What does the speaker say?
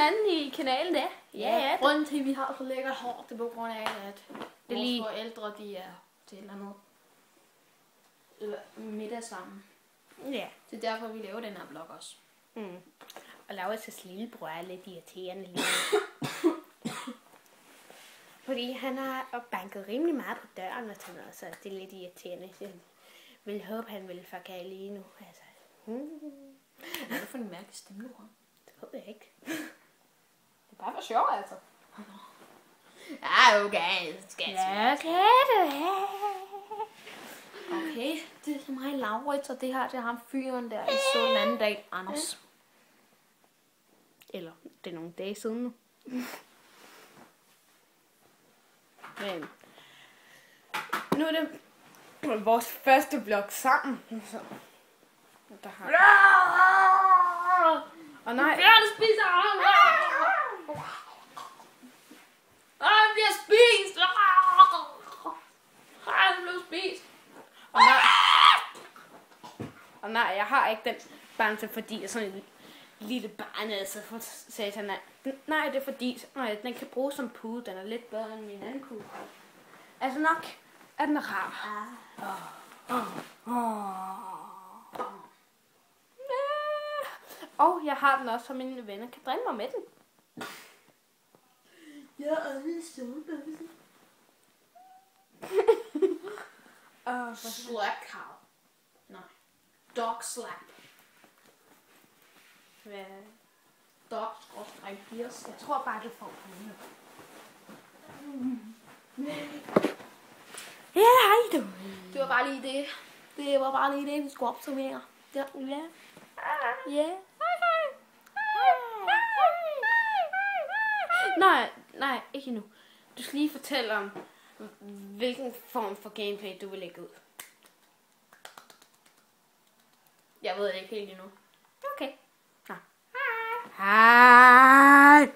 hinanden i kanalen, ja. Ja. Grunden til, at vi har så lækkert hår, det er på grund af, at Det er vores lige- forældre, de er til et eller andet middag sammen. Ja. Det er derfor, vi laver den her blog også. Og Laurits' lillebror er lidt irriterende lige nu. Fordi han har banket rimelig meget på døren og sådan noget, så det er lidt irriterende. Jeg vil håbe, han vil fuck af lige nu. Altså. Hvad er det for en mærkelig stemme, du har? Det ved jeg ikke. Det er bare for sjov, altså. Ja, okay. Ja, kan det have. Okay, det er mig, Laurits, og det her, det er ham fyren der, I så den anden dag, Anders. Eller, det er nogle dage siden nu. Men nu er det vores første vlog sammen. Så, der har... Og nej, Bjørn spiser ham! Han bliver spist! Han blev spist! og nej, jeg har ikke den bamse, fordi jeg er sådan en lille barn, altså for satan. Nej, det er fordi, den kan bruges som pude. Den er lidt bedre end min anden pude. Altså nok er den rar. Og jeg har den også, så mine venner kan drille mig med den. Jeg er en solbøsse. Slap cow. Nej. Dog slap. Hvad? Dog-pierce. Jeg tror bare, det får den. Ja, hej du. Det var bare lige det. Det var bare lige det, vi skulle opsummere. Ja. Ja. Nej, ikke endnu. Du skal lige fortælle om, hvilken form for gameplay du vil lægge ud. Jeg ved det ikke helt endnu. Okay. Hej. Hej.